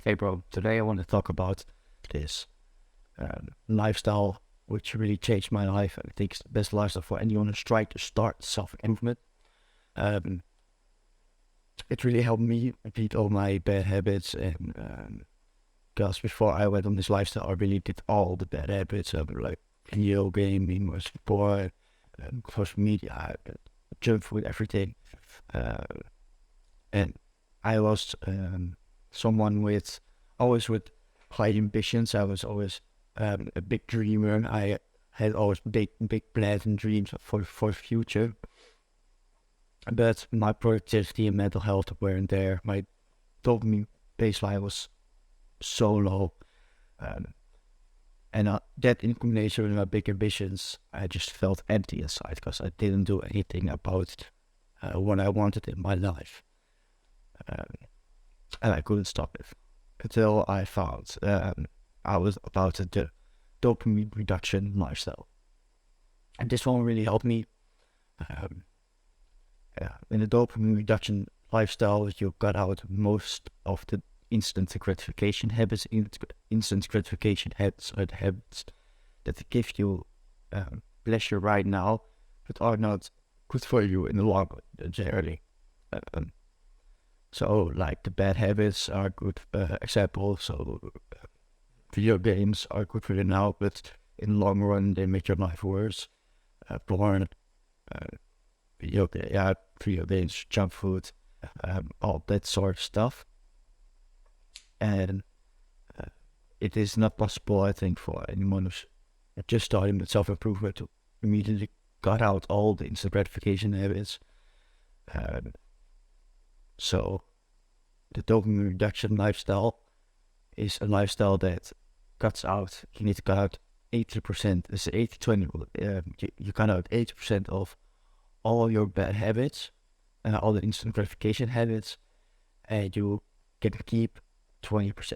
Hey bro, today I want to talk about this lifestyle which really changed my life. I think it's the best lifestyle for anyone who's trying to start self-improvement. Um, it really helped me beat all my bad habits, and because before I went on this lifestyle, I really did all the bad habits, like video gaming, was porn, social media, junk food, everything. Uh, and I was someone with always with high ambitions. I was always a big dreamer. I had always big plans and dreams for the future. But my productivity and mental health weren't there. My dopamine baseline was so low, um, and that in combination with my big ambitions, I just felt empty inside because I didn't do anything about what I wanted in my life. Um, and I couldn't stop it until I found I was about the dopamine reduction lifestyle, and this one really helped me. Um, in the dopamine reduction lifestyle, you cut out most of the instant gratification habits. Instant gratification habits are the habits that give you pleasure right now, but are not good for you in the long run, generally. Um, So, like the bad habits are good examples. So, video games are good for you now, but in the long run, they make your life worse. Porn, uh, video games, junk food, all that sort of stuff. And uh, it is not possible, I think, for anyone who's just starting with self-improvement to immediately cut out all the instant gratification habits. Um, so, the dopamine reduction lifestyle is a lifestyle that cuts out, you need to cut out 80%, it's 80-20 rule. You cut out 80% of all your bad habits, all the instant gratification habits, and you can keep 20%.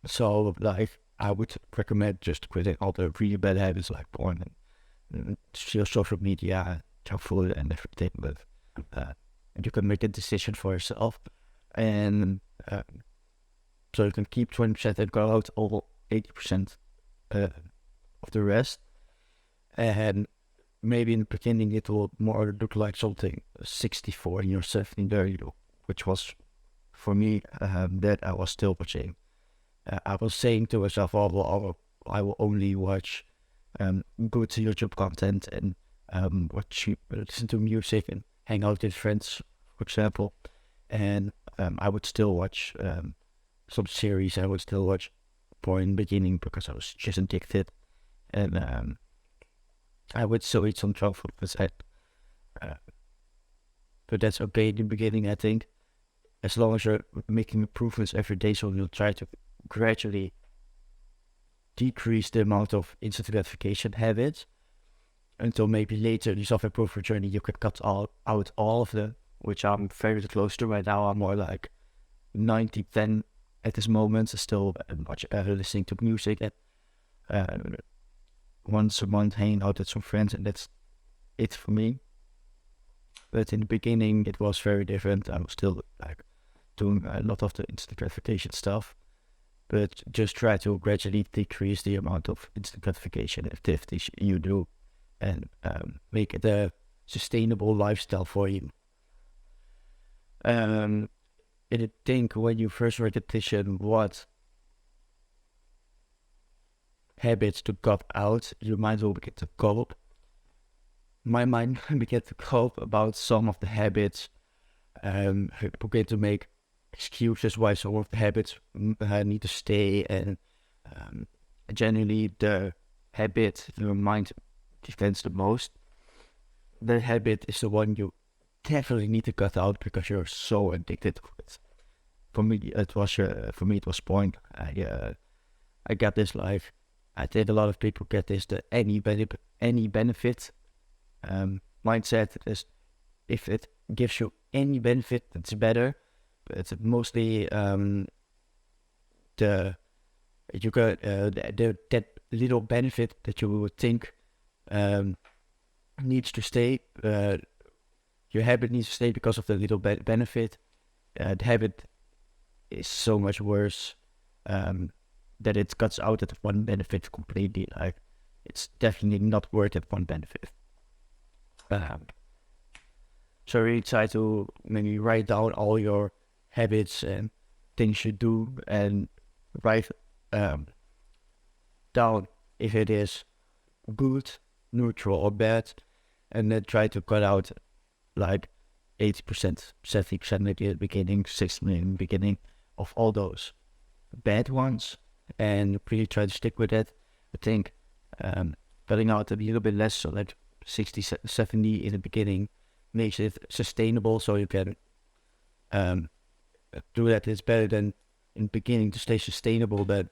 So, like, I would recommend just quitting all the really bad habits like porn and social media, junk food, and everything, but and you can make a decision for yourself, and so you can keep 20% and go out all 80% of the rest. And maybe in the beginning it will more look like something 64 in your 1730, which was for me that I was still watching. I was saying to myself, oh, well, I will only watch good YouTube content and listen to music and hang out with friends, for example. And I would still watch some series. I would still watch porn in the beginning because I was just addicted. And I would still eat some junk food beside. Uh, but that's okay in the beginning, I think. As long as you're making improvements every day, so you'll try to gradually decrease the amount of instant gratification habits until maybe later in the self-improvement journey you can cut out all of them, which I'm very close to right now. I'm more like 90-10 at this moment. Still much listening to music and once a month hanging out with some friends, and that's it for me. But in the beginning it was very different. I was still like doing a lot of the instant gratification stuff, but just try to gradually decrease the amount of instant gratification activities you do and make it a sustainable lifestyle for you. And I think when you first repetition what habits to cut out, your mind will begin to cope. My mind began to cope about some of the habits, begin to make excuses why some of the habits need to stay, and generally the habit your mind defends the most, the habit is the one you definitely need to cut out because you're so addicted to it. For me, it was porn. I got this like I think a lot of people get this the any benefit mindset is if it gives you any benefit, it's better. But it's mostly the you got that little benefit that you would think needs to stay. Your habit needs to stay because of the little benefit. The habit is so much worse that it cuts out that one benefit completely. Like, it's definitely not worth that one benefit. So really try to maybe write down all your habits and things you do, and write down if it is good, neutral, or bad, and then try to cut out like 80%, 70% maybe at the beginning, 60% in the beginning of all those bad ones, and really try to stick with it. I think cutting out a little bit less, so like 60, 70 in the beginning, makes it sustainable, so you can do that. It's better than in the beginning to stay sustainable, but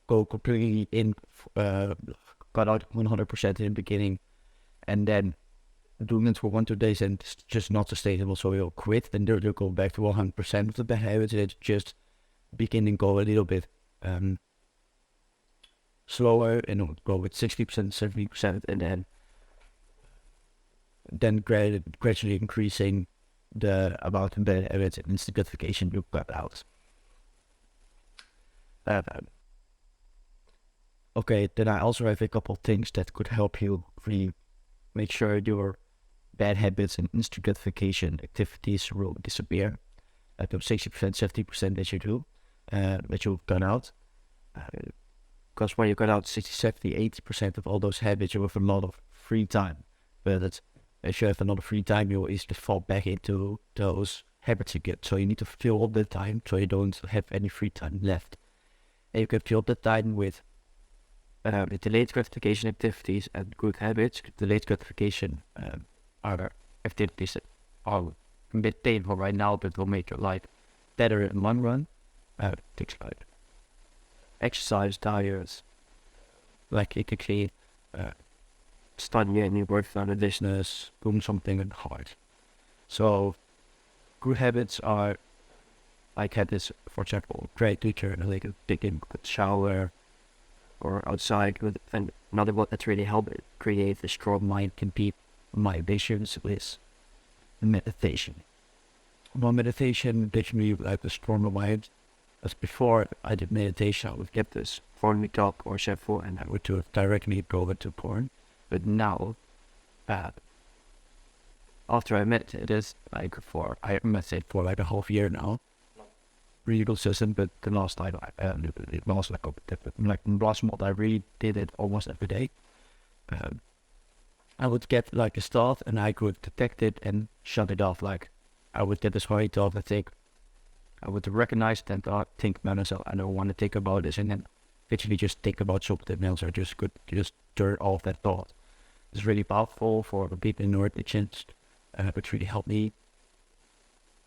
go completely in, cut out 100% in the beginning, and then doing it for 1-2 days and it's just not sustainable, so you'll quit. Then you'll go back to 100% of the bad habits. It's just beginning go a little bit slower, and it'll go with 60%, 70%, and then gradually increasing the amount of bad habits and instant gratification you cut out. Okay, then I also have a couple of things that could help you really make sure your bad habits and instant gratification activities will disappear. Those 60%, 70% that you do, that you cut out. Because when you cut out 60, 70, 80% of all those habits, you have a lot of free time. But if you have a lot of free time, you will easily fall back into those habits again. So you need to fill up the time so you don't have any free time left. And you can fill up the time with delayed gratification activities and good habits. Delayed gratification are activities that are a bit painful right now, but will make your life better in the long run. Things like exercise, diet, like you could see, studying, working on a business, doing something hard. So good habits are like habits, for example, great teacher, like a big good shower, or outside. And another one that really helps create a strong mind can be my ambitions with meditation. Well, meditation gives me like a stronger mind. As before I did meditation, I would get this phone me up or shuffle, and I would do it directly go into porn. But now, after I meditated, I meditated for like a half year now. Really consistent, but the last time last month I really did it almost every day. I would get like a thought, and I could detect it and shut it off. Like, I would get this horny thought, I would recognize that thought, think about myself, I don't want to think about this, and then literally just think about something else, or just turn off that thought. It's really powerful for the people in addictions, which really helped me.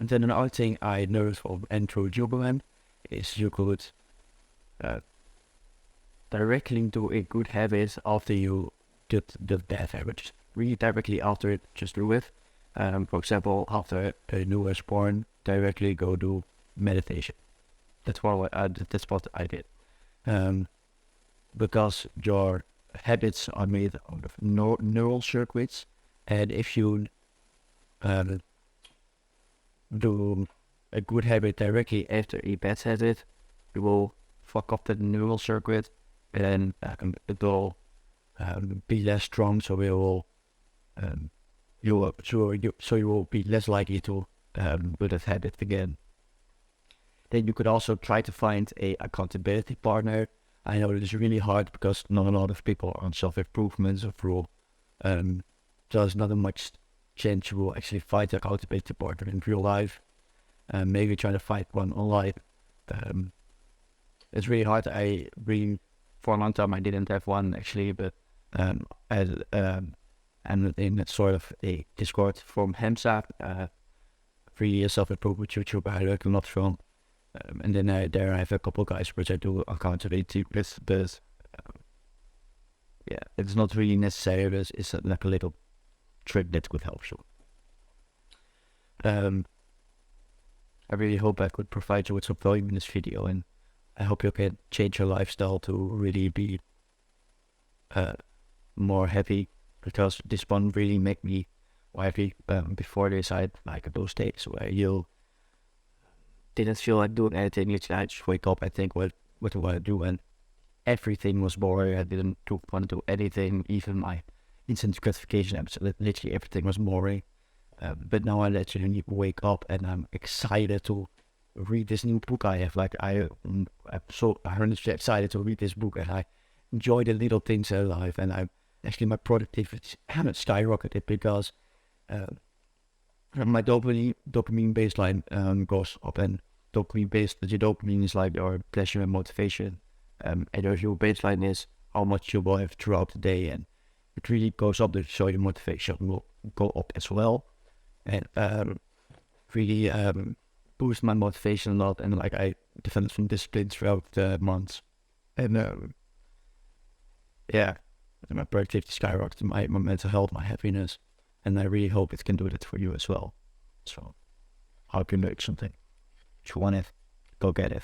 And then another thing I noticed from Andrew Juberman is you could directly do a good habit after you did the bad habit. Just really directly after it, just do it. For example, after a newest porn, directly go do meditation. That's what I did. Because your habits are made out of neural circuits, and if you do a good habit directly after a bad habit, you will fuck up the neural circuit, and it will be less strong. So you will be less likely to do that habit again. Then you could also try to find a accountability partner. I know it is really hard because not a lot of people are on self-improvement rule. There's not much chance you will actually find an accountability partner in real life. Maybe try to find one online. It's really hard. For a long time I didn't have one actually, but and in sort of a Discord from Hamza, really a self-improvement YouTuber I learned a lot from. And then there I have a couple guys which I do accountability with, but yeah, it's not really necessary. It's like a little trick that could help you. I really hope I could provide you with some value in this video, and I hope you can change your lifestyle to really be more happy, because this one really made me happy. Before this I had like those days where you didn't feel like doing anything. Literally, I just wake up and think, what do I do? And everything was boring. I didn't want to do anything. Even my instant gratification episode, literally everything was boring. But now I literally wake up and I'm excited to read this new book I have. Like I'm honestly excited to read this book, and I enjoy the little things in life. And my productivity haven't skyrocketed because my dopamine baseline goes up, and the dopamine is like your pleasure and motivation. And your baseline is how much you will have throughout the day, and it really goes up. So your motivation will go up as well, and really boost my motivation a lot. And like I developed some discipline throughout the months, and yeah, my productivity skyrocketed, my mental health, my happiness, and I really hope it can do that for you as well. So, I hope you learned something. If you want it, go get it.